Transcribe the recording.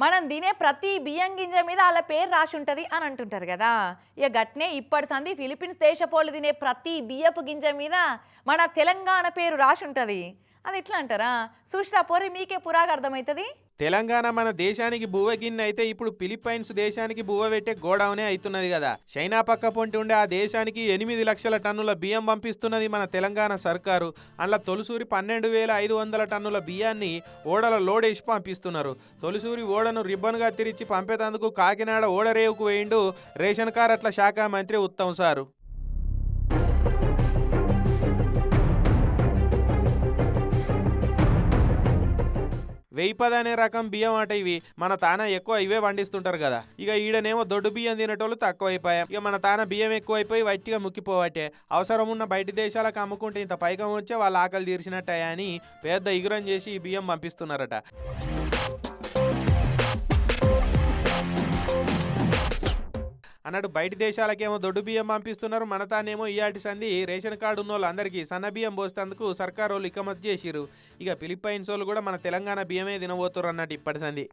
మనం తినే ప్రతి బియ్యం గింజ మీద వాళ్ళ పేరు రాసి ఉంటుంది అని అంటుంటారు కదా. ఇక గట్నే ఇప్పటి సంది ఫిలిప్పీన్స్ దేశపోళ్ళు తినే ప్రతి బియ్యపు గింజ మీద మన తెలంగాణ పేరు రాసి ఉంటుంది. అది ఎట్లా అంటారా? చూసిరా పోరి, మీకే పురాగా అర్థమవుతుంది. తెలంగాణ మన దేశానికి బువ్వ గిన్నె అయితే ఇప్పుడు ఫిలిప్పైన్స్ దేశానికి బువ్వ పెట్టే గోడౌనే అవుతున్నది కదా. చైనా పక్క పొంటి ఉండే ఆ దేశానికి 8 లక్షల టన్నుల బియ్యం పంపిస్తున్నది మన తెలంగాణ సర్కారు. అందులో తొలిసూరి 12,500 టన్నుల బియ్యాన్ని ఓడల లోడేసి పంపిస్తున్నారు. తొలిసూరి ఓడను రిబ్బన్గా తిరిచి పంపేందుకు కాకినాడ ఓడరేవుకు వేయిండు రేషన్ కార్డుల శాఖ మంత్రి ఉత్తమ్ సారు. 1010 అనే రకం బియ్యం అట ఇవి. మన తాన ఎక్కువ ఇవే పండిస్తుంటారు కదా. ఇక ఈడనేమో దొడ్డు బియ్యం తినేటోళ్ళు తక్కువ అయిపోయాం. ఇక మన తాన బియ్యం ఎక్కువైపోయి వట్టిగా ముక్కిపోవట్టే. అవసరం ఉన్న బయట దేశాలకు అమ్ముకుంటే ఇంత పైకం వచ్చే వాళ్ళ ఆకలి తీర్చినట్టయా అని పెద్ద ఇగురం చేసి ఈ బియ్యం పంపిస్తున్నారట. అన్నట్టు బయట దేశాలకేమో దొడ్డు బియ్యం పంపిస్తున్నారు. మన తానేమో ఇయాటి సంది రేషన్ కార్డు ఉన్న వాళ్ళందరికీ సన్న బియ్యం పోసేందుకు సర్కారు వాళ్ళు ఇకమత్ చేసిరు. ఇక ఫిలిప్పైన్స్ వాళ్ళు కూడా మన తెలంగాణ బియ్యమే తినబోతున్నారు అన్నట్టు ఇప్పటి సంది.